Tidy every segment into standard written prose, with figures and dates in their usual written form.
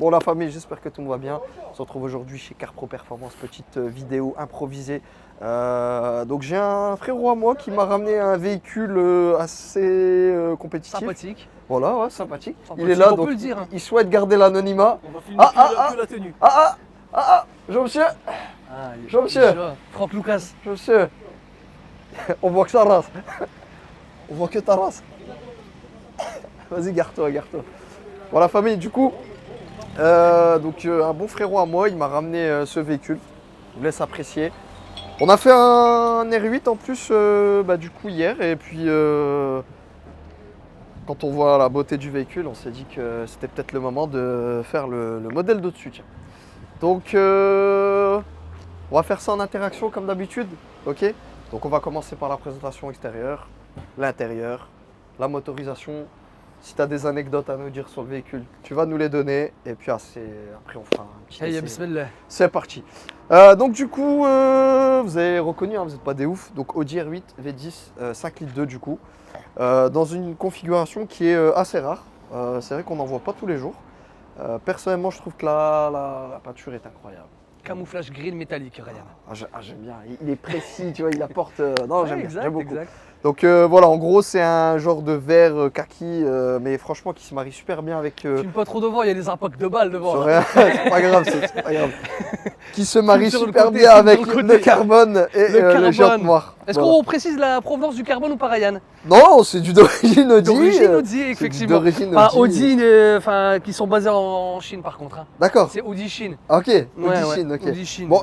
Bon la famille, j'espère que tout va bien. On se retrouve aujourd'hui chez CarPro Performance, petite vidéo improvisée. Donc j'ai un frérot à moi qui m'a ramené un véhicule assez compétitif. Sympathique. Voilà, ouais, sympathique. Sympathique, Il est là, on donc peut le dire, hein. il souhaite garder l'anonymat. On va filmer que la tenue. Jean-monsieur, Ah, Jean-monsieur. déjà, Franck Lucas. Jean-monsieur. On voit que sa race. On voit que ta race. Vas-y, garde-toi, garde-toi. Bon la famille, du coup, un bon frérot à moi, il m'a ramené ce véhicule. Je vous laisse apprécier. On a fait un R8 en plus du coup hier et puis quand on voit la beauté du véhicule, on s'est dit que c'était peut-être le moment de faire le modèle d'au-dessus. Tiens. Donc on va faire ça en interaction comme d'habitude, ok? Donc on va commencer par la présentation extérieure, l'intérieur, la motorisation. Si tu as des anecdotes à nous dire sur le véhicule, tu vas nous les donner et puis après on fera un petit Hey, essai. bismillah. C'est parti. Donc du coup, vous avez reconnu, hein, vous n'êtes pas des oufs. Donc Audi R8 V10 5 litres 2 du coup, dans une configuration qui est assez rare. C'est vrai qu'on n'en voit pas tous les jours. Personnellement, je trouve que la peinture est incroyable. Camouflage gris métallique, Ryan. J'aime bien. Il est précis, tu vois, il apporte. Non, Ouais, j'aime bien, exact, j'aime beaucoup. exact. Donc voilà, en gros, c'est un genre de vert kaki, mais franchement, qui se marie super bien avec. Filme pas trop devant, il y a des impacts de balles devant. Sur là. rien, c'est pas grave, c'est pas grave. Qui se marie Sur le super côté, bien sur avec le côté. le carbone et Le les jantes carbone. noires. Est-ce Voilà. qu'on précise la provenance du carbone ou pas, Ryan? Non, c'est du d'origine Audi. D'origine Audi, c'est effectivement. d'origine Enfin, Audi. Audi, qui sont basés en Chine par contre. Hein. D'accord. C'est Audi Chine. Ok. Audi Ouais, Chine, ok. Audi Chine. Bon,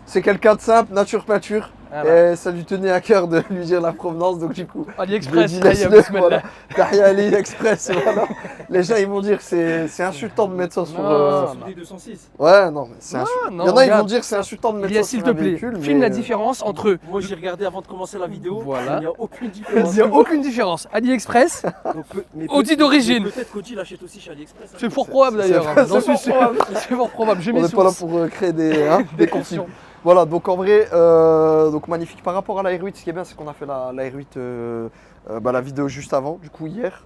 c'est quelqu'un de simple, nature peinture. Ah bah. Et ça lui tenait à cœur de lui dire la provenance, donc du coup. AliExpress, je lui ai dit, Ryan, laisse-le, bismillah. voilà. Derrière AliExpress, voilà. Les gens ils vont dire que c'est insultant de mettre ça sur. Non, Sur des 206. Ouais, non, mais c'est Non, insultant. non, Il y en a, ils vont regarde. dire que c'est insultant de mettre Il y a, ça s'il sur te un plaît, véhicule. filme mais, la différence entre. Moi j'ai regardé avant de commencer la vidéo. Voilà. Il n'y a aucune Il différence. n'y a aucune différence. AliExpress, Mais Audi d'origine. Peut-être qu'Audi l'achète aussi chez AliExpress. c'est fort probable d'ailleurs. c'est J'en suis fort sûr. probable. C'est fort probable. J'ai On mes n'est pas là sources. pour créer des conflits. Voilà, donc en vrai, donc magnifique. Par rapport à la R8, ce qui est bien, c'est qu'on a fait la R8, la vidéo juste avant, du coup hier.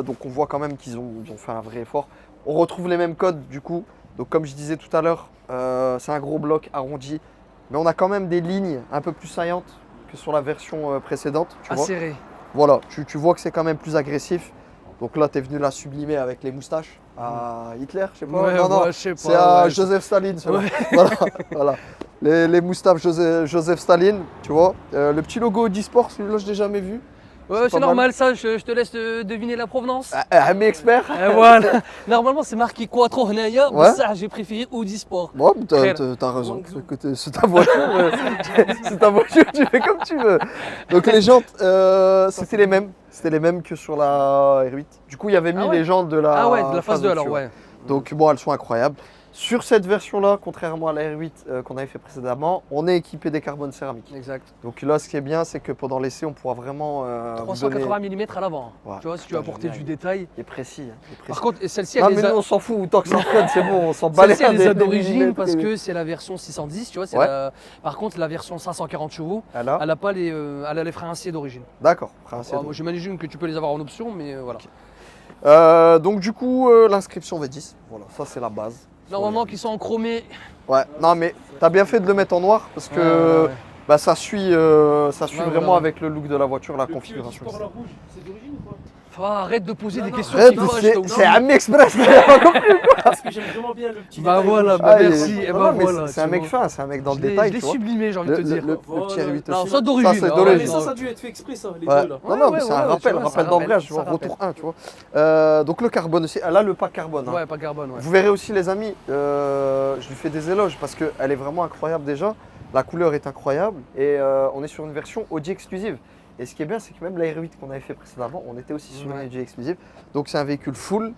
Donc on voit quand même qu'ils ont fait un vrai effort. On retrouve les mêmes codes, du coup. Donc comme je disais tout à l'heure, c'est un gros bloc arrondi. Mais on a quand même des lignes un peu plus saillantes que sur la version précédente, tu vois. Acéré. Voilà, tu vois que c'est quand même plus agressif. Donc là, tu es venu la sublimer avec les moustaches à Hitler, je sais pas. Ouais, non, ouais, je sais pas, c'est à ouais. Joseph Staline. cela. Ouais. Voilà, voilà. Les moustaches Joseph Staline, tu vois. Le petit logo Audi Sport, celui-là, je l'ai jamais vu. Ouais, pas c'est mal. normal ça, je te laisse deviner la provenance. Un expert. Et voilà. Normalement, c'est marqué Quattro Hnaya, Ouais. mais ça, j'ai préféré Audi Sport. Bon, Frère. t'as raison. C'est ta voiture. C'est ta voiture, tu fais comme tu veux. Donc les jantes, c'était les mêmes. C'était les mêmes que sur la R8. Du coup, il y avait mis Ah ouais. les jantes de la Ah ouais, de la phase 2 alors, au-dessus, ouais. Donc bon, elles sont incroyables. Sur cette version-là, contrairement à la R8 qu'on avait fait précédemment, on est équipé des carbones céramiques. Exact. Donc là, ce qui est bien, c'est que pendant l'essai, on pourra vraiment vous donner... 380 mm à l'avant. Ouais. Tu vois, si tu veux Putain, apporter j'aime du bien. détail. Il est précis. Hein, il est précis. Par contre, celle-ci, non, elle mais les nous, a. on s'en fout. Tant que ça freine, c'est bon. On s'en bat les Celle-ci, elle les a des d'origine millimètres parce et- que c'est la version 610, tu vois. Ouais. Par contre, la version 540 chevaux, Ah là, elle a pas elle a les freins acier d'origine. d'accord. Alors, moi, j'imagine que tu peux les avoir en option, mais voilà. Donc du coup, l'inscription V10. Voilà, ça c'est la base. Normalement, qu'ils sont en chromé. Ouais, non mais t'as bien fait de le mettre en noir parce que Ouais, ouais. Bah, ça suit Ouais, vraiment voilà. avec le look de la voiture, la Le configuration. Sport la rouge, c'est d'origine ou pas? Arrête de poser des questions Arrête, qui fâchent, c'est donc. c'est Ami Express qui a pas compris. Parce que j'aime vraiment bien le petit. Bah détail voilà, rouge. bah Ah, il est- merci. Et non, bah non, mais voilà. c'est un tu mec vois. fin, c'est un mec dans le Je l'ai- détail. Je l'ai tu vois. sublimé, j'ai envie de te dire. Le petit R8 Non, aussi. ça d'origine. Ça, c'est ah, d'origine. Mais non. ça a dû être fait exprès, ça, les Ouais. deux là. Non, non, mais Ouais, c'est un ouais, rappel, tu vois, rappel ça d'embrayage, rappelle, tu vois, ça retour 1, tu vois. Donc le carbone aussi, là le pack carbone. Hein. Ouais, pas carbone, ouais. Vous verrez aussi les amis, je lui fais des éloges parce qu'elle est vraiment incroyable déjà. La couleur est incroyable et on est sur une version Audi exclusive. Et ce qui est bien, c'est que même la R8 qu'on avait fait précédemment, on était aussi sur une Ouais. Audi exclusive. Donc c'est un véhicule full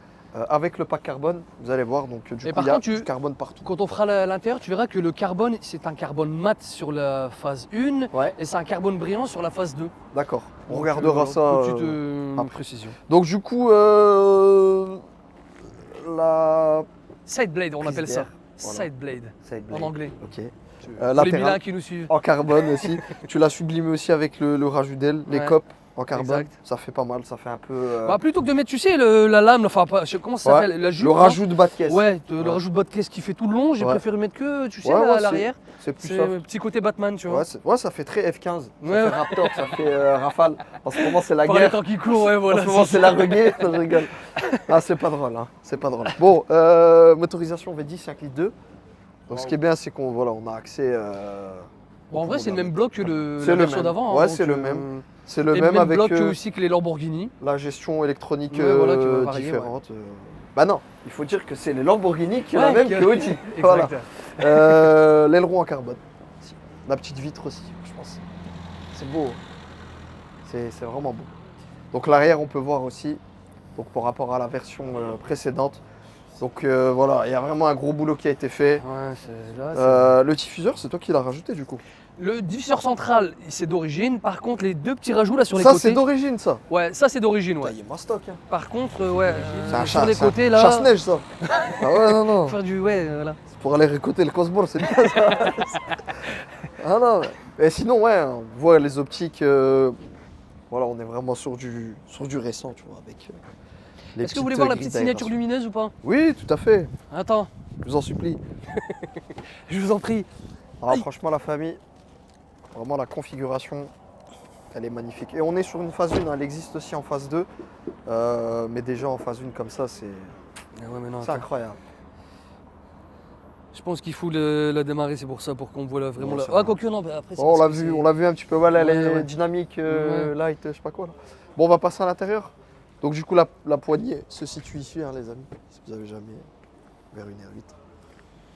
avec le pack carbone. Vous allez voir, donc du Et coup par il y a contre, du carbone partout. Quand on fera l'intérieur, tu verras que le carbone, c'est un carbone mat sur la phase 1 Ouais, et c'est un carbone brillant sur la phase 2. d'accord. On Donc, regardera ça. Petite après. précision. Donc du coup, la Side blade, on Prise appelle ça. d'air, voilà. Side blade, side en blade. anglais. Ok. Pour les latéral. bilans qui nous suivent. En carbone aussi. Tu l'as sublimé aussi avec le rajout d'aile, les Ouais. copes. en carbone. Exact. Ça fait pas mal, ça fait un peu. Bah, plutôt que de mettre, tu sais, la lame, enfin, pas, je sais comment ça Ouais, s'appelle, la jupe. le hein. rajout de bas de caisse. Ouais, le Ouais. rajout de bas de caisse qui fait tout le long, j'ai Ouais. préféré mettre que, tu sais, Ouais, ouais, à l'arrière. C'est plus C'est ça. un petit côté Batman, tu vois. Ouais, ça fait très F15. Ça Ouais. fait Raptor, ça fait Rafale. En ce moment, c'est la Par les guerre. temps qui courent, ouais, voilà. En ce moment, c'est c'est ça. la reggae. Non, je rigole. Ah, c'est pas drôle. Hein. C'est pas drôle. Bon, motorisation V10 5 litres 2. Donc, ce qui est bien, c'est qu'on on a accès. Bon, en vrai, c'est le même bloc que C'est la le version même. d'avant. Ouais, hein, c'est donc, le même. C'est le et même même avec bloc aussi que les Lamborghini. la gestion électronique Ouais, voilà, qui va varier, différente. Bah non, il faut dire que c'est les Lamborghini qui ont Ouais, la même qui- que Audi. Exact. Voilà. L'aileron en carbone. La petite vitre aussi, je pense. C'est beau. C'est vraiment beau. Donc l'arrière, on peut voir aussi, donc par rapport à la version précédente. Donc voilà, il y a vraiment un gros boulot qui a été fait. Ouais, c'est là. Le diffuseur, c'est toi qui l'as rajouté du coup. Le diffuseur central, c'est d'origine. Par contre, les deux petits rajouts là sur les Ça, côtés. c'est d'origine, ça. Ouais, ça c'est d'origine, ouais. Putain, il est mastoc. Hein. Par contre, ouais, C'est un sur les c'est un côtés là. chasse-neige, ça. Ah ouais, non, non. Faire du, ouais, voilà. C'est pour aller récolter le Cosmore, c'est bien ça. Ah non, mais sinon, ouais, on voit les optiques. Voilà, on est vraiment sur du récent, tu vois, avec les Est-ce que vous voulez petites voir la grilles petite signature d'aération. lumineuse ou pas? Oui, tout à fait. Attends, Je vous en supplie. je vous en prie. Alors, franchement, la famille, vraiment la configuration, elle est magnifique. Et on est sur une phase 1, hein, elle existe aussi en phase 2. Mais déjà en phase 1 comme ça, c'est Ah ouais, mais non, c'est attends. incroyable. Je pense qu'il faut la démarrer, c'est pour ça, pour qu'on voit vraiment Non, la. ça Ah, va. quoique, non, bah, après c'est Oh, parce que on l'a vu un petit peu, voilà, elle est Ouais. dynamique, Ouais. light, je sais pas quoi là. Bon, on va passer à l'intérieur. Donc du coup, la poignée se situe ici, hein, les amis, si vous avez jamais vers une R8.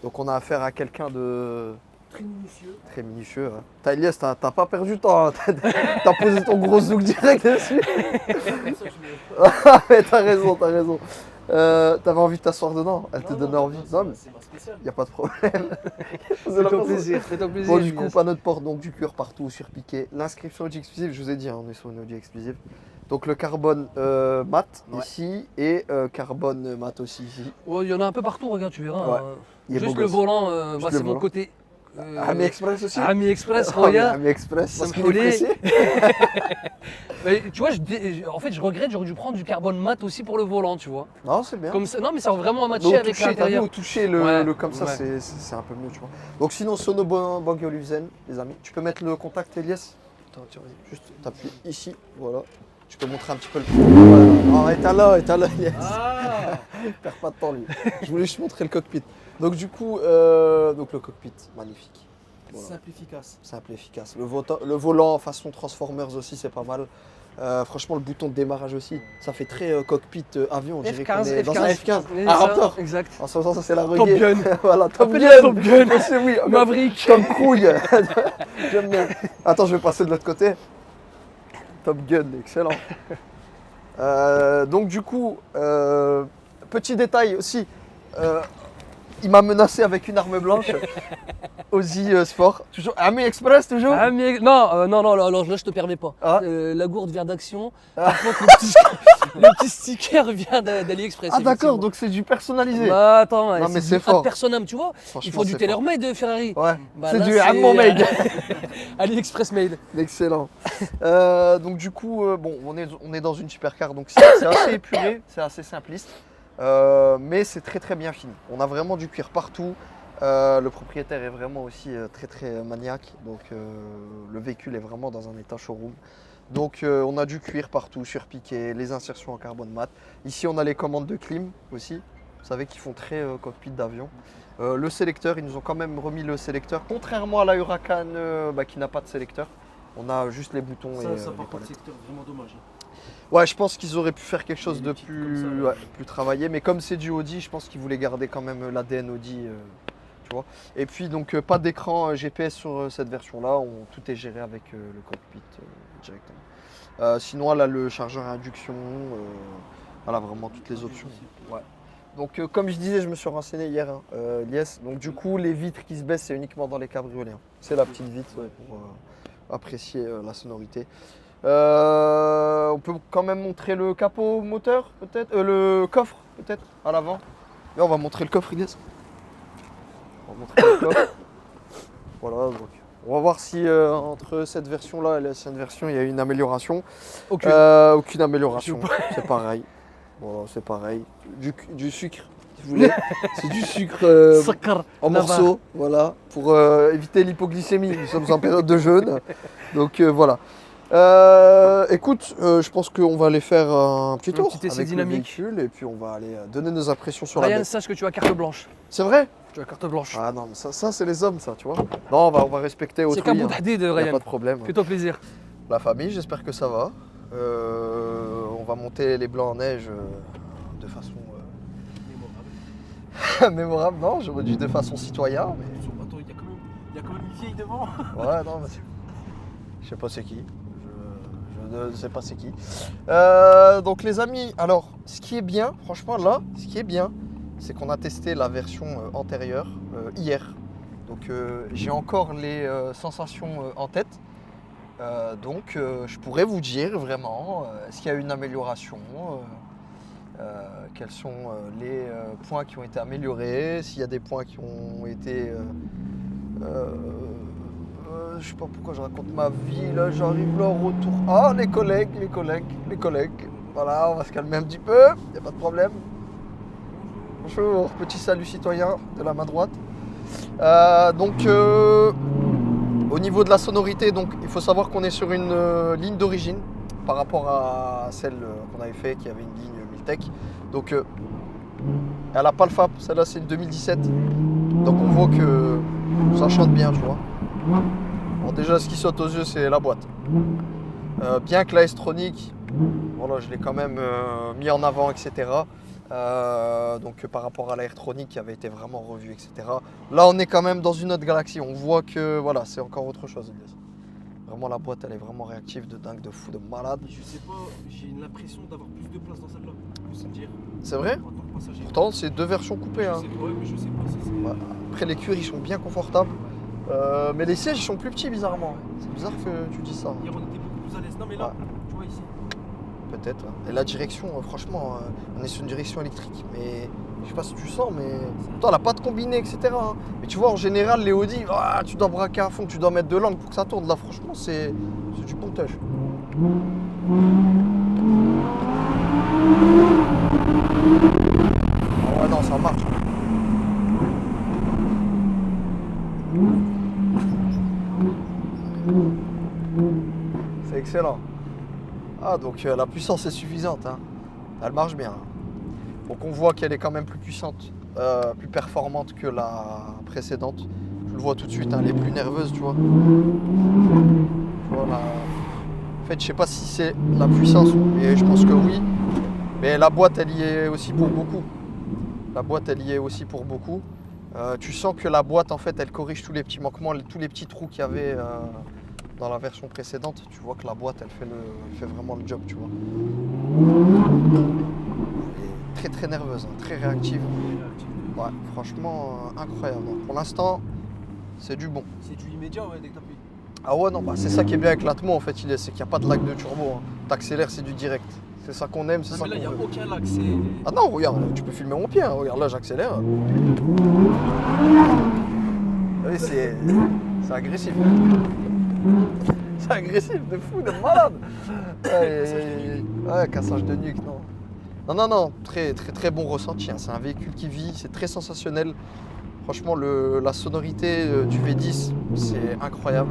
Donc on a affaire à quelqu'un de Très minutieux. très minutieux. Hein. T'as Elias, t'as pas perdu de temps, hein. T'as posé ton gros zouk direct dessus. Ça, je me- Ah, mais t'as raison, t'as raison. T'avais envie de t'asseoir dedans, elle te Non, donnait non, envie. non, Non, mais c'est ma spéciale. y a pas de problème. Fais-toi plaisir, fais-toi plaisir. Bon, du coup, Elias. pas notre porte, donc du cuir partout, surpiqué. L'inscription Audi exclusive, je vous ai dit, hein, on est sur une Audi exclusive. Donc le carbone mat Ouais. ici et carbone mat aussi ici. Ouais, il y en a un peu partout, regarde, tu verras. Ouais. hein. Il est Juste beau le gosse. volant, Juste bah, le c'est mon volant. côté. Ami Express aussi. Ami Express, Ah, mais regarde. Ami Express, parce Ça me qu'il est collait. pressé. Mais tu vois, en fait, je regrette, j'aurais dû prendre du carbone mat aussi pour le volant, tu vois. Non, c'est bien. Comme ça, non, mais ça va vraiment matcher Donc, avec toucher, t'as vu, l'intérieur. au toucher le, Ouais, comme ça, ouais. c'est un peu mieux, tu vois. Donc sinon, Sono Bangolufsen, les amis. Tu peux mettre le contact, Elias. Attends, tiens, vas-y. Juste, t'appuies ici, voilà. Tu peux montrer un petit peu le... Voilà. Oh, étale-le, Elias. Ah Perds pas de temps, lui. Je voulais juste montrer le cockpit. Donc du coup, donc le cockpit, magnifique. Voilà. Simple, efficace. Simple et efficace. Le volant façon Transformers aussi, c'est pas mal. Franchement, le bouton de démarrage aussi, ça fait très cockpit avion. On dirait qu'on F15, est dans un F15. Oui, Ah, ça, Raptor. Exact. En ce sens, ça c'est la Top reggae. Gun. Voilà, Top Appelle Gun. ça Top Gun. C'est oui. Maverick. Tom Cruise. J'aime bien. Attends, je vais passer de l'autre côté. Top Gun, excellent. Donc du coup, petit détail aussi, il m'a menacé avec une arme blanche. Audi Sport. Toujours Ami Express toujours. Ah, mais non, non, alors là, je te permets pas. Ah. La gourde vient d'Action. Ah. Par contre, le petit sticker vient d'AliExpress. Ah d'accord, effectivement. donc c'est du personnalisé. Bah attends, Non, mais c'est du fort. ad personam, tu vois. Franchement, Il faut du c'est tailor-made de Ferrari. fort. Ouais, Bah, c'est là, du Ammo made. AliExpress made. Excellent. Donc du coup, bon, on est dans une supercar, donc c'est assez épuré, c'est assez simpliste, mais c'est très très bien fini. On a vraiment du cuir partout. Le propriétaire est vraiment aussi très très maniaque, donc le véhicule est vraiment dans un état showroom. Donc on a du cuir partout, surpiqué, les insertions en carbone mat. Ici on a les commandes de clim aussi, vous savez qu'ils font très cockpit d'avion. Le sélecteur, ils nous ont quand même remis le sélecteur, contrairement à la Huracan qui n'a pas de sélecteur. On a juste les boutons et Ça, les par contre, palettes. c'est vraiment dommage. Ouais, je pense qu'ils auraient pu faire quelque chose Et de les petites comme plus, ça, là. ouais, plus travaillé, mais comme c'est du Audi, je pense qu'ils voulaient garder quand même l'ADN Audi, tu vois. Et puis donc pas d'écran GPS sur cette version-là, tout est géré avec le cockpit directement. Sinon, elle a le chargeur à induction, elle a vraiment toutes les options. Ouais. Donc comme je disais, je me suis renseigné hier, hein, Lies. Donc du coup, les vitres qui se baissent, c'est uniquement dans les cabriolets. Hein. C'est la petite vitre pour apprécier la sonorité. On peut quand même montrer le capot moteur, peut-être, le coffre, peut-être, à l'avant. Et on va montrer le coffre, Elias. On va montrer le coffre. Voilà, donc On va voir si entre cette version-là et l'ancienne version, il y a une amélioration. Aucune. Aucune amélioration, c'est pareil. Voilà, c'est pareil. Du sucre, si vous voulez. C'est du sucre Sakar. en morceaux, voilà, pour éviter l'hypoglycémie. Nous sommes en période de jeûne, donc voilà. Écoute, je pense qu'on va aller faire un petit tour petit essai avec dynamique. le véhicule et puis on va aller donner nos impressions sur la Ryan, bête. sache que tu as carte blanche. C'est vrai? Tu as carte blanche. Ah non, mais ça c'est les hommes, ça, tu vois. Non, on va respecter autrui. C'est qu'un bout hein. d'hdid, Y a Ryan. pas de problème. Fais-toi plaisir. La famille, j'espère que ça va. On va monter les blancs en neige de façon mémorable. Non, j'aurais dit de façon citoyen, mais Attends, il y a quand même une vieille devant. ouais, non, mais je sais pas c'est qui. Je ne sais pas c'est qui. Donc les amis, alors ce qui est bien, franchement là, ce qui est bien, c'est qu'on a testé la version antérieure hier. Donc j'ai encore les sensations en tête. Donc je pourrais vous dire vraiment est-ce qu'il y a eu une amélioration, quels sont les points qui ont été améliorés, s'il y a des points qui ont été... je sais pas pourquoi je raconte ma vie, là j'arrive là au retour. Ah les collègues. Voilà, on va se calmer un petit peu, il n'y a pas de problème. Bonjour, petit salut citoyen de la main droite. Donc au niveau de la sonorité, donc, il faut savoir qu'on est sur une ligne d'origine par rapport à celle qu'on avait fait qui avait une ligne Miltech. Donc elle n'a pas le FAP, celle-là c'est une 2017. Donc on voit que ça chante bien, tu vois. Bon, déjà ce qui saute aux yeux c'est la boîte. Bien que la S-Tronic, voilà, je l'ai quand même mis en avant, etc. Donc par rapport à la R-Tronic qui avait été vraiment revue, etc. Là on est quand même dans une autre galaxie, on voit que voilà, c'est encore autre chose. Vraiment la boîte elle est vraiment réactive de dingue, de fou, de malade. Je sais pas, j'ai l'impression d'avoir plus de place dans celle-là. Faut se dire. C'est vrai? En tant que passager. Pourtant c'est deux versions coupées. Je Hein. sais, ouais, mais je sais pas si c'est. Ouais. Après les cuirs ils sont bien confortables. Mais les sièges ils sont plus petits bizarrement. C'est bizarre que tu dis ça. Hier on était beaucoup plus à l'aise. Non mais là, Ouais. tu vois ici. Peut-être. Et la direction, franchement, on est sur une direction électrique. Mais je sais pas si tu sens, mais toi, elle n'a pas de combiné, etc. hein. Mais tu vois, en général, les Audi, tu dois braquer à fond, tu dois mettre de l'angle pour que ça tourne. Là, franchement, c'est du pontage. Ah ouais, non, ça marche. C'est excellent. Ah, donc la puissance est suffisante. Hein. Elle marche bien. Donc on voit qu'elle est quand même plus puissante, plus performante que la précédente. Je le vois tout de suite, hein, elle est plus nerveuse, tu vois. Voilà. En fait, je sais pas si c'est la puissance, mais je pense que oui. Mais la boîte, elle y est aussi pour beaucoup. La boîte, elle y est aussi pour beaucoup. Tu sens que la boîte, en fait, elle corrige tous les petits manquements, tous les petits trous qu'il y avait dans la version précédente. Tu vois que la boîte, elle fait vraiment le job, tu vois. Elle est très très nerveuse, hein, très réactive. Ouais, franchement, incroyable. Pour l'instant, c'est du bon. C'est du immédiat, ouais, dès que t'appuies. Ah ouais, non, bah, c'est ça qui est bien avec l'Atmo, en fait, c'est qu'il n'y a pas de lag de turbo. Hein. T'accélères, c'est du direct. C'est ça qu'on aime, c'est Non ça mais là, il qu'on n'y a veut. aucun lac. C'est. Ah non, regarde, tu peux filmer mon pied, hein. Regarde, là, j'accélère. Oui, c'est agressif. C'est agressif, de fou, de malade. Ouais, cassage de nuque, non. Non, très très très bon ressenti. Hein. C'est un véhicule qui vit, c'est très sensationnel. Franchement, la sonorité du V10, c'est incroyable.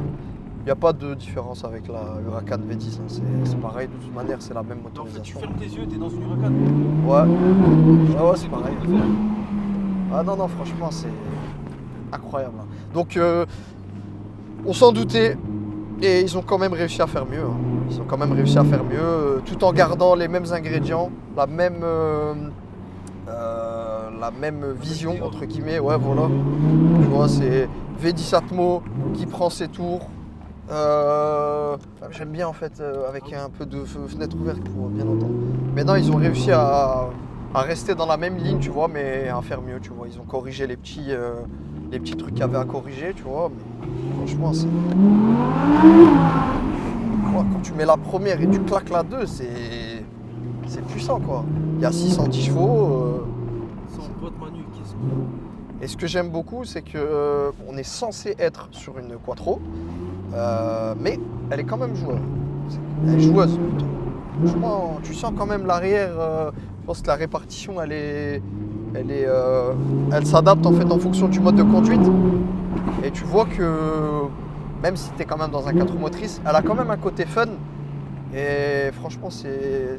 Il n'y a pas de différence avec la Huracan V10. Hein. C'est pareil, de toute manière, c'est la même En fait, tu motorisation. fermes tes yeux, t'es dans une Huracan. Ouais, c'est pareil. Ah non, franchement, c'est incroyable. Hein. Donc, on s'en doutait. Et ils ont quand même réussi à faire mieux. Hein. Ils ont quand même réussi à faire mieux, tout en gardant les mêmes ingrédients, la même vision, entre guillemets. Ouais, voilà. Tu vois, c'est V10 Atmo qui prend ses tours. J'aime bien en fait, avec un peu de fenêtre ouverte pour bien entendre. Mais non, ils ont réussi à rester dans la même ligne, tu vois, mais à faire mieux, tu vois. Ils ont corrigé les petits trucs qu'il y avait à corriger, tu vois. Mais franchement, c'est... Quand tu mets la première et tu claques la 2, c'est puissant, quoi. Il y a 610 chevaux. Sans boîte manuelle, qu'est-ce Et ce que j'aime beaucoup, c'est que on est censé être sur une quattro, mais elle est quand même joueuse. Elle est joueuse. Franchement, tu sens quand même l'arrière. Je pense que la répartition, elle s'adapte en fait en fonction du mode de conduite. Et tu vois que même si tu es quand même dans un 4 roues motrices, elle a quand même un côté fun. Et franchement, c'est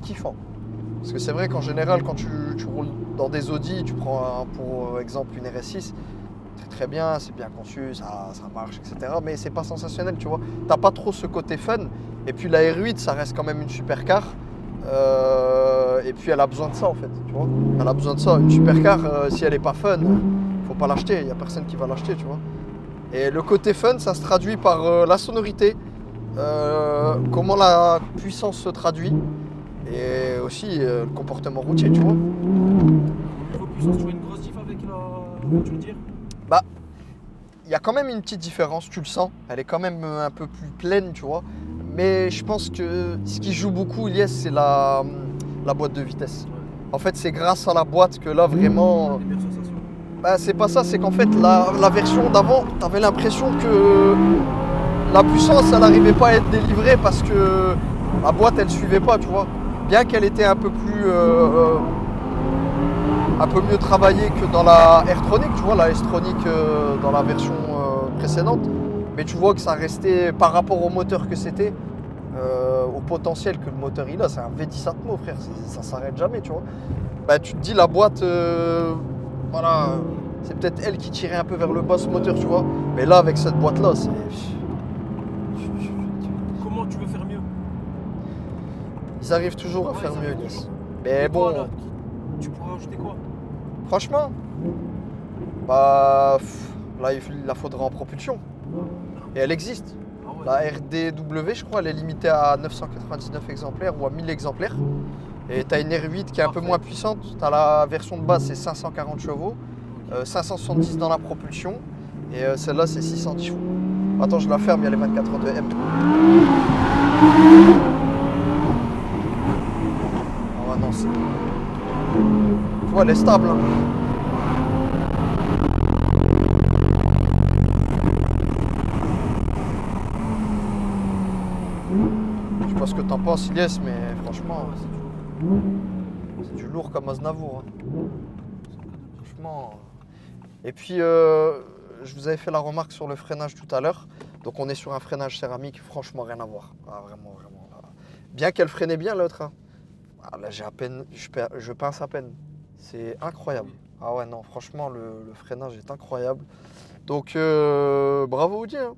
kiffant. Parce que c'est vrai qu'en général, quand tu roules dans des Audi, tu prends pour exemple une RS6, c'est très bien, c'est bien conçu, ça marche, etc. Mais c'est pas sensationnel, tu vois. T'as pas trop ce côté fun. Et puis la R8, ça reste quand même une supercar. Et puis elle a besoin de ça en fait, tu vois. Elle a besoin de ça. Une supercar, si elle est pas fun, faut pas l'acheter. Il y a personne qui va l'acheter, tu vois. Et le côté fun, ça se traduit par la sonorité, comment la puissance se traduit, et aussi le comportement routier, tu vois. Niveau puissance, tu vois une grosse diff avec la voiture dire? Bah, il y a quand même une petite différence, tu le sens. Elle est quand même un peu plus pleine, tu vois. Mais je pense que ce qui joue beaucoup, Ilyes, c'est la boîte de vitesse. En fait, c'est grâce à la boîte que là, vraiment... Les meilleures sensations. Bah, c'est pas ça, c'est qu'en fait, la version d'avant, t'avais l'impression que la puissance, elle n'arrivait pas à être délivrée parce que la boîte, elle suivait pas, tu vois. Bien qu'elle était un peu mieux travaillée que dans la R-Tronic, tu vois, la S-Tronic dans la version précédente. Mais tu vois que ça restait, par rapport au moteur que c'était, au potentiel que le moteur il a, c'est un V10 Atmo, frère, ça s'arrête jamais, tu vois. Bah, tu te dis, la boîte, voilà, c'est peut-être elle qui tirait un peu vers le bas ce moteur, tu vois. Mais là, avec cette boîte-là, c'est... Comment tu veux faire mieux? Ils arrivent toujours à faire ils mieux, arrivent Nies. toujours. Mais Et bon, toi, là, tu pourras ajouter quoi? franchement, bah, là, il la faudra en propulsion. Et elle existe. Ah ouais. La RDW, je crois, elle est limitée à 999 exemplaires ou à 1000 exemplaires. Et tu as une R8 qui est un peu Parfait. moins puissante. Tu as la version de base, c'est 540 chevaux, 570 dans la propulsion. Et celle-là, c'est 610 chevaux. Attends, je la ferme, il y a les 24 heures de M. Ah non, c'est... Tu vois, elle est stable. Hein. Je sais pas ce que t'en penses, Ilyes, mais franchement, Ah ouais, c'est du c'est du lourd comme Aznavour. Hein. Franchement. Et puis, je vous avais fait la remarque sur le freinage tout à l'heure. Donc, on est sur un freinage céramique, franchement, rien à voir. Ah, vraiment, vraiment. Là. Bien qu'elle freinait bien, l'autre. Hein. Ah, là, j'ai à peine, je pince à peine. C'est incroyable. Ah ouais, non, franchement, le freinage est incroyable. Donc, bravo Audi. Hein.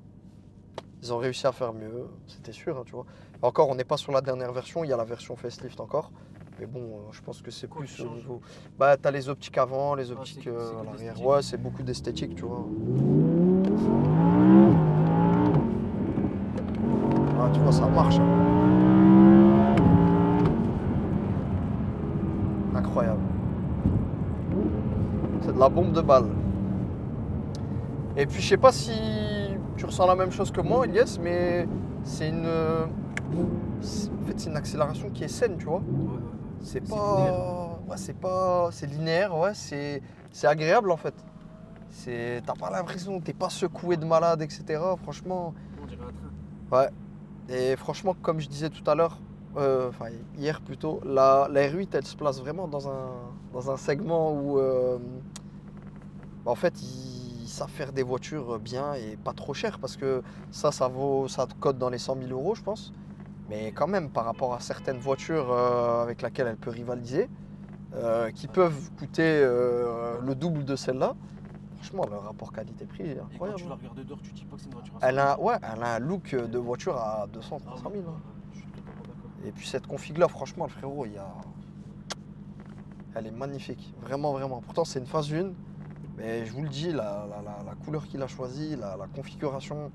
Ils ont réussi à faire mieux, c'était sûr, hein, tu vois. Encore, on n'est pas sur la dernière version, il y a la version facelift encore. Mais bon, je pense que c'est Quoi plus qui au change? niveau... Bah, t'as les optiques avant, les Ah, optiques c'est à que l'arrière. d'esthétique. Ouais, c'est beaucoup d'esthétique, tu vois. Ah, tu vois, ça marche. Hein. Incroyable. C'est de la bombe de balle. Et puis, je sais pas si tu ressens la même chose que moi, Ilyes, mais c'est une... En fait, c'est une accélération qui est saine, tu vois. Ouais, ouais. C'est C'est pas... linéaire. Ouais, c'est pas... C'est linéaire, ouais, c'est agréable, en fait. T'as pas l'impression, t'es pas secoué de malade, etc. Franchement... On dirait un train. Ouais. Et franchement, comme je disais tout à l'heure, enfin hier plutôt, la R8, elle se place vraiment dans un segment où, bah, en fait, ils savent faire des voitures bien et pas trop chères parce que ça cote dans les 100 000 euros, je pense. Mais quand même, par rapport à certaines voitures avec lesquelles elle peut rivaliser, qui peuvent coûter le double de celle-là, franchement, le rapport qualité-prix est Et quand incroyable. tu la regardes dehors, tu te dis pas que c'est une voiture à Elle 100 000. a, ouais, elle a un look de voiture à 200, Ah 300 ouais, 000. Hein. je suis totalement d'accord. Et puis cette config-là, franchement, le frérot, elle est magnifique. Vraiment, vraiment. Pourtant, c'est une phase 1. Mais je vous le dis, la couleur qu'il a choisie, la configuration,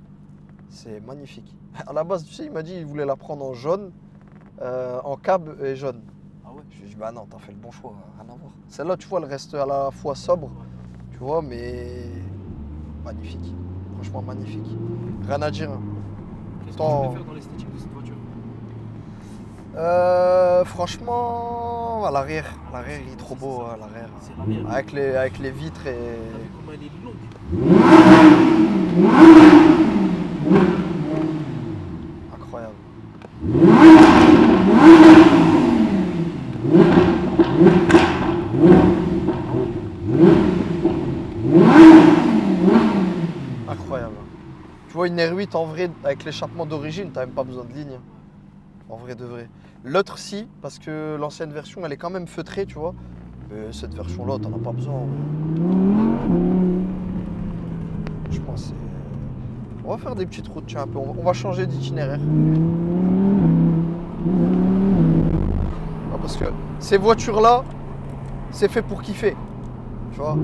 c'est magnifique. À la base, tu sais, il m'a dit qu'il voulait la prendre en jaune, en cab et jaune. Ah ouais? Je lui ai dit, bah non, t'as fait le bon choix, rien à voir. Celle-là, tu vois, elle reste à la fois sobre, Ouais. tu vois, mais magnifique. Franchement, magnifique. Rien à dire. Hein. Qu'est-ce que tu Tant- préfères dans l'esthétique de cette voiture? Franchement, à l'arrière, il est trop beau, à l'arrière. C'est l'arrière. Avec les vitres et... T'as vu comment elle est longue? Incroyable. Incroyable. Tu vois une R8 en vrai avec l'échappement d'origine, t'as même pas besoin de ligne. En vrai de vrai. L'autre si, parce que l'ancienne version elle est quand même feutrée, tu vois. Mais cette version là, t'en as pas besoin. Je pense que c'est... On va faire des petites routes, tiens un peu. On va changer d'itinéraire. Parce que ces voitures là, c'est fait pour kiffer. Tu vois.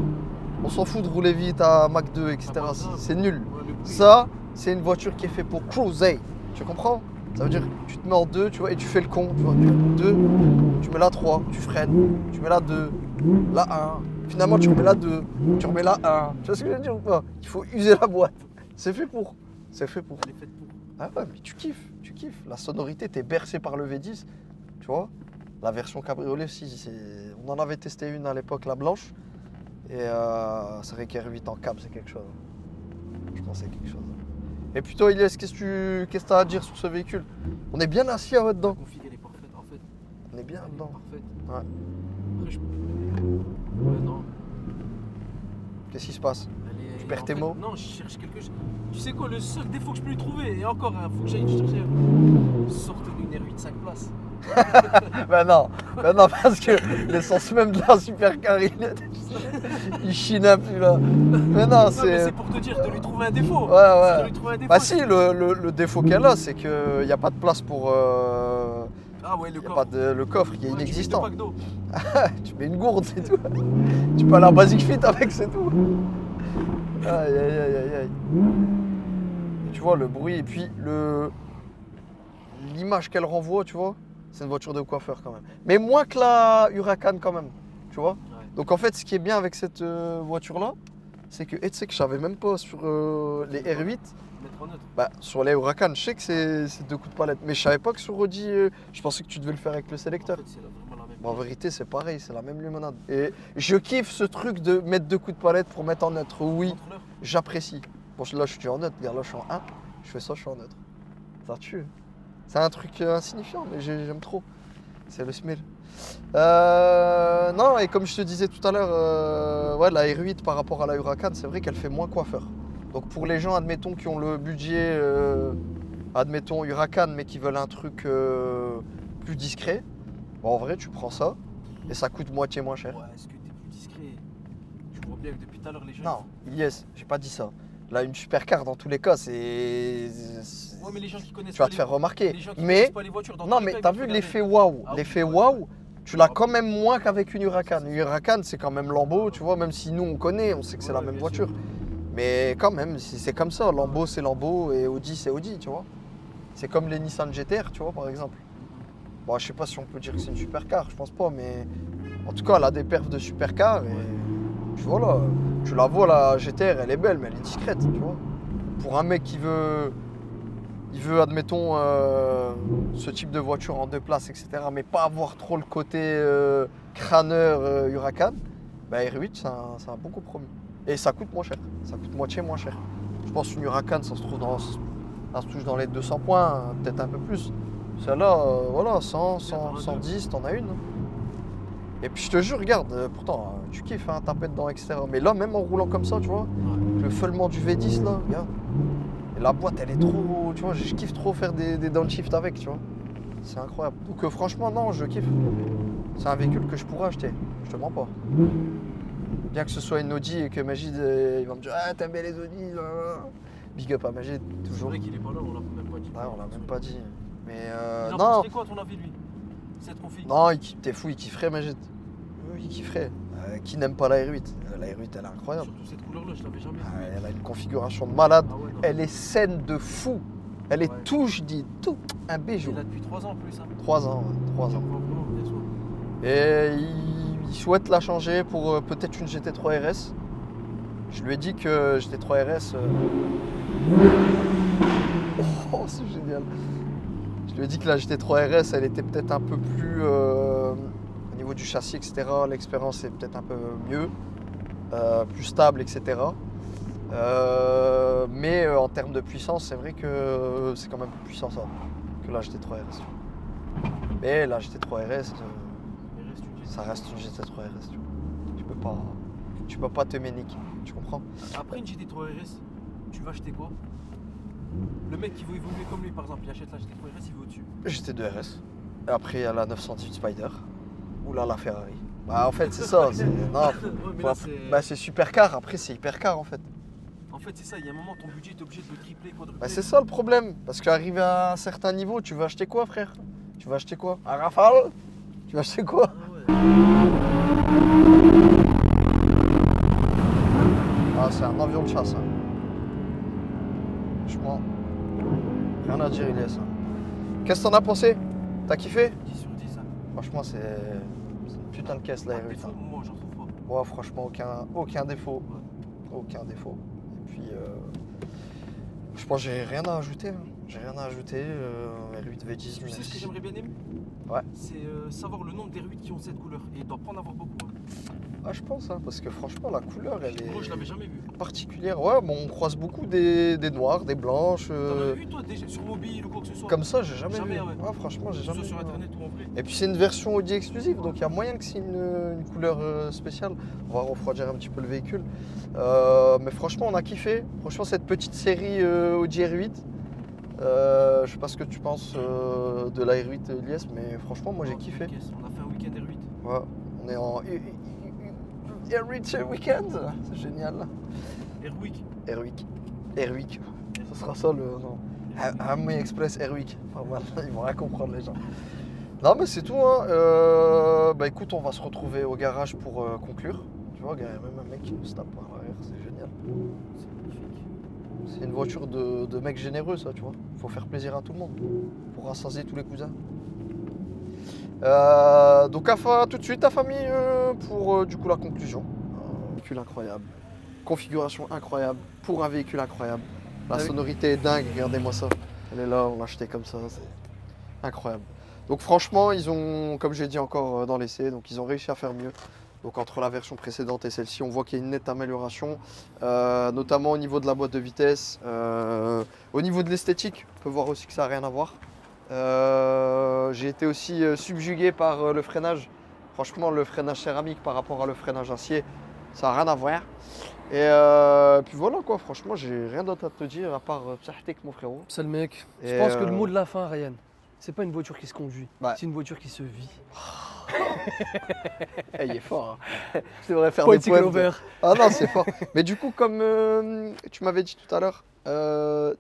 On s'en fout de rouler vite à Mach 2, etc. C'est nul. Ouais, le bruit. Ça, c'est une voiture qui est faite pour cruiser. Tu comprends? Ça veut dire tu te mets en 2, tu vois, et tu fais le con. Tu vois, 2, tu mets la 3, tu freines, tu mets la 2, la 1. Finalement, tu remets la 2, tu remets la 1. Tu vois ce que je veux dire ou pas? Il faut user la boîte. C'est fait pour. C'est fait pour. Elle est faite pour. Ah ouais, mais tu kiffes, tu kiffes. La sonorité, t'es bercé par le V10, tu vois. La version cabriolet aussi, on en avait testé une à l'époque, la blanche. Et c'est vrai qu'R8 en cab, c'est quelque chose. Je pense que c'est quelque chose. Et puis toi, Ilyes, qu'est-ce que tu as à dire sur ce véhicule? On est bien assis dedans. La config, elle est parfaite en fait. On est bien Elle est dedans. parfaite. Ouais. Après, ouais, non. Qu'est-ce qui se passe? Elle est... Tu perds en tes fait, mots? Non, je cherche quelque chose. Tu sais quoi, le seul défaut que je peux lui trouver, et encore, il faut que j'aille chercher sorte d'une R8 5 places. Ben non, parce que l'essence même de la supercar, il chine un peu là. Mais non, Non, mais c'est... c'est pour te dire de lui trouver un défaut. Ouais, ouais. C'est de lui trouver un défaut. Bah si, le défaut qu'elle a, c'est qu'il n'y a pas de place pour... Ah ouais, le Il n'y a coffre. pas de... Le coffre, il est Ouais, inexistant. Tu mets deux packs d'eau. Tu mets une gourde, c'est tout. Tu peux aller à Basic Fit avec, c'est tout. Aïe, aïe, aïe, aïe, aïe. Et tu vois, le bruit, et puis l'image qu'elle renvoie, tu vois, c'est une voiture de coiffeur quand même. Mais moins que la Huracan quand même, tu vois. Ouais. Donc en fait, ce qui est bien avec cette voiture-là, c'est que, et tu sais que je savais même pas sur les R8, Mettre en neutre. bah, sur les Huracan, je sais que c'est 2 coups de palette, mais je savais pas que sur Audi, je pensais que tu devais le faire avec le sélecteur. En fait, c'est vraiment la même Bon, en chose. vérité, c'est pareil, c'est la même limonade. Et je kiffe ce truc de mettre 2 coups de palette pour mettre en neutre. Oui, Montre-leur. j'apprécie. Bon, là, je suis en neutre. Regarde, là, je suis en 1. Je fais ça, je suis en neutre. Ça tue. C'est un truc insignifiant, mais j'aime trop. C'est le smell. Non, et comme je te disais tout à l'heure, ouais, la R8 par rapport à la Huracan, c'est vrai qu'elle fait moins coiffeur. Donc pour les gens, admettons, qui ont le budget, admettons, Huracan, mais qui veulent un truc plus discret, bon, en vrai, tu prends ça et ça coûte moitié moins cher. Ouais, est-ce que t'es plus discret? Je vois bien que depuis tout à l'heure, les gens. Non, yes, j'ai pas dit ça. Là, une supercar, dans tous les cas, c'est... Ouais, mais les gens qui connaissent Tu vas pas te les- faire remarquer. Les gens qui Mais, connaissent pas les voitures, dans non, tous les mais cas, ils t'as vont vu regarder. l'effet waouh. Ah oui, L'effet ouais. waouh, tu l'as Ah quand oui. même moins qu'avec une Huracan. Une Huracan, c'est quand même Lambo, tu vois, même si nous, on connaît, on sait que c'est la Ouais, même bien voiture. Mais quand même, c'est comme ça. Lambo, c'est Lambo et Audi, c'est Audi, tu vois. C'est comme les Nissan GTR, tu vois, par exemple. Bon, je sais pas si on peut dire que c'est une supercar, je pense pas, mais en tout cas, elle a des perfs de supercar et tu vois là, tu la vois la GTR, elle est belle, mais elle est discrète, tu vois. Pour un mec qui veut, admettons, ce type de voiture en 2 places, etc., mais pas avoir trop le côté crâneur Huracan, bah R8, c'est un bon compromis. Et ça coûte moins cher, ça coûte moitié moins cher. Je pense qu'une Huracan, ça se trouve ça se touche dans les 200 points, hein, peut-être un peu plus. Celle-là, voilà, 100, 110, t'en as une. Et puis je te jure, regarde, pourtant, tu kiffes, hein, taper dedans, etc. Mais là, même en roulant comme ça, tu vois, Ouais. le feulement du V10, là, regarde. Et la boîte, elle est trop, tu vois, je kiffe trop faire des downshift avec, tu vois. C'est incroyable. Donc franchement, non, je kiffe. C'est un véhicule que je pourrais acheter, je te mens pas. Bien que ce soit une Audi et que Magid, il va me dire, ah, t'aimes bien les Audi, là, là. Big up à Magid, C'est toujours. vrai qu'il est pas là, on l'a même pas dit. Ouais, on l'a même pas dit. Mais Il en non, penserait quoi à ton avis, lui? Cette config? non, t'es fou, il kifferait Magid. Oui, il kifferait. Qui n'aime pas la R8? La R8, elle est incroyable. Surtout cette couleur-là, je l'avais jamais Ah, vue. elle a une configuration de malade. Ah ouais, non. Elle est saine de fou. Elle est Ouais. tout, je dis, tout. Un bijou. Il a depuis 3 ans en plus. Hein. 3 ans, ouais, 3 J'en ans. vois vraiment, bien sûr. Et il souhaite la changer pour peut-être une GT3 RS. Je lui ai dit que GT3 RS... Oh, c'est génial. Je lui ai dit que la GT3 RS, elle était peut-être un peu plus... au niveau du châssis, etc., l'expérience est peut-être un peu mieux, plus stable, etc. Mais en termes de puissance, c'est vrai que c'est quand même plus puissant ça que la GT3 RS. Mais la GT3 RS, ça reste une GT3 RS. Tu peux pas te méniquer, tu comprends? Après une GT3 RS, tu vas acheter quoi? Le mec qui veut évoluer comme lui, par exemple, il achète la GT3 RS, il veut au-dessus. GT2 RS. Et après, il y a la 918 Spider. Ou là, la Ferrari. Bah, en fait, c'est ça. Non, Ouais, mais là, c'est supercar. Après, c'est hypercar en fait. En fait, c'est ça, il y a un moment, ton budget est obligé de le tripler, quadrupler. Bah, c'est ça le problème. Parce qu'arrivé à un certain niveau, tu vas acheter quoi, frère? Tu vas acheter quoi? Un Rafale? Tu vas acheter quoi? Ah ouais. Ah, c'est un avion de chasse. Hein. Franchement, rien à dire, Ilyes. Qu'est-ce que t'en as pensé? T'as kiffé? 10 sur 10, hein. Franchement, c'est une putain de caisse, la R8. Défaut, Hein. moi, j'en trouve pas. Ouais, franchement, aucun défaut. Aucun défaut. Et puis, je pense que j'ai rien à ajouter. Hein. J'ai rien à ajouter. R8 V10. Tu sais ce que merci. j'aimerais bien aimer? Ouais. C'est savoir le nombre d'R8 qui ont cette couleur. Et il doit pas en avoir beaucoup. Hein. Ah, je pense, hein, parce que franchement, la couleur, elle Moi, je est l'avais jamais vu. particulière. Ouais, bon, on croise beaucoup des noirs, des blanches. T'en avais vu, toi, déjà, sur mobile ou quoi que ce soit? Comme ça, j'ai jamais Jamais, vu. ouais. Ouais, franchement, j'ai Que ce jamais soit vu. sur internet ou en vrai. Et puis c'est une version Audi exclusive, donc il y a moyen que c'est une couleur spéciale. On va refroidir un petit peu le véhicule. Mais franchement, on a kiffé. Franchement, cette petite série Audi R8. Je sais pas ce que tu penses de la R8 Ilyes, mais franchement, moi j'ai Oh, kiffé. caisse. On a fait un week-end R8. Ouais, on est en R8 weekend. C'est génial. Airwick. R8. R8. Ce sera ça le nom. Hamway Express Airwick. Pas mal, ils vont rien comprendre les gens. Non mais c'est tout hein. Bah écoute, on va se retrouver au garage pour conclure. Tu vois, il y a même un mec qui nous tape par l'arrière, c'est génial. C'est magnifique. C'est une voiture de mec généreux ça, tu vois. Faut faire plaisir à tout le monde. Pour rassasier tous les cousins. Donc tout de suite ta famille pour du coup la conclusion. Un véhicule incroyable. Configuration incroyable. Pour un véhicule incroyable. La Ah oui. sonorité est dingue, regardez-moi ça. Elle est là, on l'a acheté comme ça, c'est incroyable. Donc franchement, ils ont, comme j'ai dit encore dans l'essai, donc ils ont réussi à faire mieux. Donc entre la version précédente et celle-ci, on voit qu'il y a une nette amélioration, notamment au niveau de la boîte de vitesse, au niveau de l'esthétique, on peut voir aussi que ça n'a rien à voir. J'ai été aussi subjugué par le freinage. Franchement, le freinage céramique par rapport à le freinage acier, ça n'a rien à voir. Et puis voilà quoi, franchement, j'ai rien d'autre à te dire à part Psahtek mon frérot. C'est le mec. Je Et, pense que le mot de la fin, Ryan, c'est pas une voiture qui se conduit, Ouais. c'est une voiture qui se vit. Il est fort. Hein. C'est vrai faire Poetic des poèmes. Lover. Ah non, c'est fort. Mais du coup, comme tu m'avais dit tout à l'heure,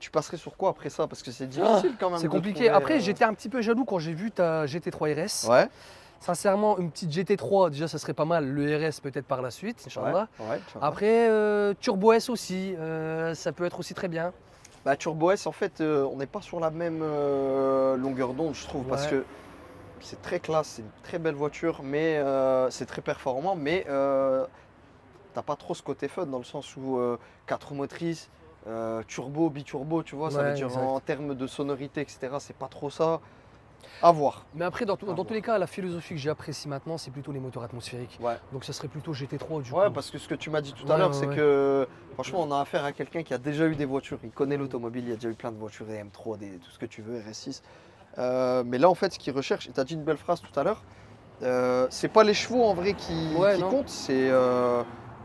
tu passerais sur quoi après ça? Parce que c'est difficile quand même. C'est de compliqué. trouver, Après, j'étais un petit peu jaloux quand j'ai vu ta GT3 RS. Ouais. Sincèrement, une petite GT3, déjà, ça serait pas mal. Le RS peut-être par la suite, Inch'Allah. Ouais, Après, Turbo S aussi, ça peut être aussi très bien. bah, Turbo S, en fait, on n'est pas sur la même longueur d'onde, je trouve, parce Ouais. que c'est très classe, c'est une très belle voiture, mais c'est très performant, mais t'as pas trop ce côté fun dans le sens où 4 motrices, turbo, biturbo, tu vois, ça veut Ouais, dire exact. en termes de sonorité, etc., c'est pas trop ça. À voir. Mais après, dans tous les cas, la philosophie que j'apprécie maintenant, c'est plutôt les moteurs atmosphériques. Ouais. Donc ça serait plutôt GT3 du Ouais, coup. parce que ce que tu m'as dit tout à Ouais, l'heure, ouais, c'est ouais. que franchement, on a affaire à quelqu'un qui a déjà eu des voitures. Il connaît l'automobile, il y a déjà eu plein de voitures, des M3, tout ce que tu veux, RS6. Mais là, en fait, ce qu'il recherche, et tu as dit une belle phrase tout à l'heure, c'est pas les chevaux en vrai qui Non. comptent, c'est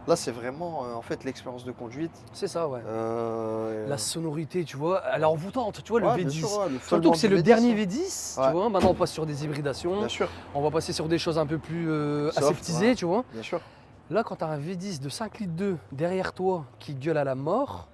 là, c'est vraiment en fait l'expérience de conduite. C'est ça, ouais. Euh, La sonorité, tu vois, elle est envoûtante, tu vois, le ouais, V10. bien sûr, ouais, le Surtout feulement que c'est du le V10, dernier hein. V10, Ouais. tu vois. Maintenant, on passe sur des hybridations. Bien sûr, On va passer sur des choses un peu plus Soft, aseptisées, ouais. tu vois. bien sûr. Là, quand tu as un V10 de 5 litres 2 derrière toi qui gueule à la mort,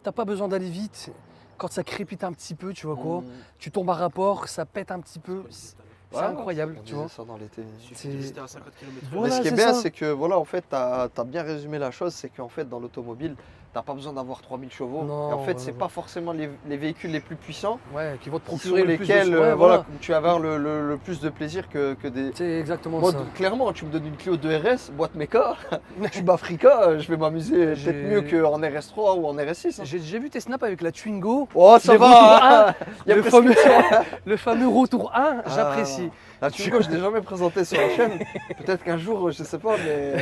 t'as pas besoin d'aller vite. Quand ça crépite un petit peu, tu vois quoi, Mm. tu tombes à rapport, ça pète un petit peu. C'est Ouais, incroyable, on tu disait vois. ça dans l'été. Il suffit C'est- de rester à 50 km/h. Voilà, Mais ce qui est c'est bien, ça. c'est que voilà, en fait, tu as bien résumé la chose, c'est qu'en fait, dans l'automobile, t'as pas besoin d'avoir 3000 chevaux. Non, et en fait, ouais, c'est ouais. pas forcément les véhicules les plus puissants Ouais, qui vont te sur procurer le plus de lesquels ouais, voilà, tu vas avoir le plus de plaisir que des. C'est exactement Moi, ça. clairement, tu me donnes une Clio 2RS, boîte méca, je suis Africa, je vais m'amuser J'ai- peut-être mieux qu'en RS3 ou en RS6. Hein. J'ai vu tes snaps avec la Twingo. Oh, ça Les va retours Il y a le, presque- fameux, le fameux retour 1, Ah, j'apprécie. La Twingo, je ne l'ai jamais présenté sur la chaîne. Peut-être qu'un jour, je sais pas, mais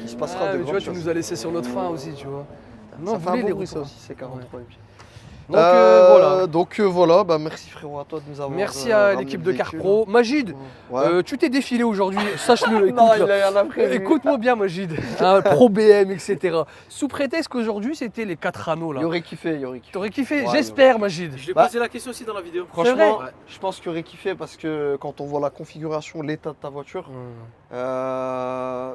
il se passera Ah, de mais tu grandes vois, tu choses. nous as laissé sur notre fin aussi, tu vois. Non, Ça vous fait un voulez bon les bruit, ça retours. aussi, c'est 43 Donc voilà. Donc voilà, bah, merci frérot à toi de nous avoir. Merci à ramené l'équipe le de Car véhicule. Pro. Majid, Ouais. tu t'es défilé aujourd'hui, sache-le, écoute, Non, il là. a rien appris. Écoute-moi bien, Majid. Hein, Pro BM, etc. Sous prétexte qu'aujourd'hui, c'était les 4 anneaux, Il là. aurait kiffé, il aurait kiffé. T'aurais kiffé? Ouais, J'espère, Majid. Je lui ai Bah, posé la question aussi dans la vidéo. C'est vrai Franchement, Ouais. je pense qu'il aurait kiffé parce que quand on voit la configuration, l'état de ta voiture,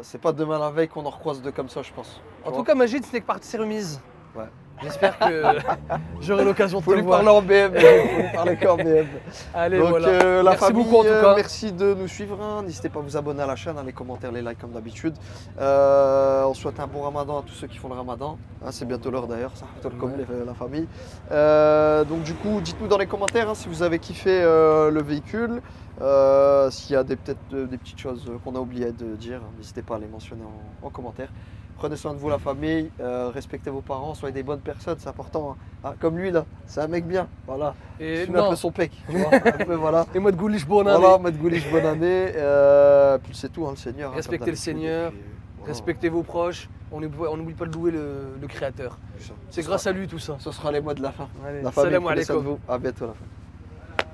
c'est pas demain la veille qu'on en recroise deux comme ça, je pense. En tout cas, Majid, ce n'est que partie remise. Ouais. J'espère que j'aurai l'occasion de faut te lui voir. parler en BM, faut lui parler qu'en BM. Allez, Donc voilà. la Merci famille, beaucoup, en tout cas. merci de nous suivre. Hein. N'hésitez pas à vous abonner à la chaîne, hein, les commentaires, les likes comme d'habitude. On souhaite un bon ramadan à tous ceux qui font le ramadan. Hein, c'est bientôt l'heure d'ailleurs, ça comme la famille. Donc du coup, dites-nous dans les commentaires hein, si vous avez kiffé le véhicule. S'il y a peut-être des petites choses qu'on a oublié de dire, n'hésitez pas à les mentionner en commentaire. Prenez soin de vous la famille, respectez vos parents, soyez des bonnes personnes, c'est important. Hein. Ah, comme lui là, c'est un mec bien, voilà. Et Fume un non. peu son pec, tu vois, un peu, voilà. Et moi de Goulish, bonne année. Voilà, Matt Goulish, bonne année. Puis c'est tout, hein, le Seigneur. hein, Respectez comme le Seigneur, d'habitude, et puis, voilà. Respectez vos proches. On n'oublie pas de louer le Créateur. Ça C'est sera- grâce à lui tout ça. Ce sera les mots de la fin. Allez, La famille, salam prenez soin de alaikum. vous. À bientôt la fin.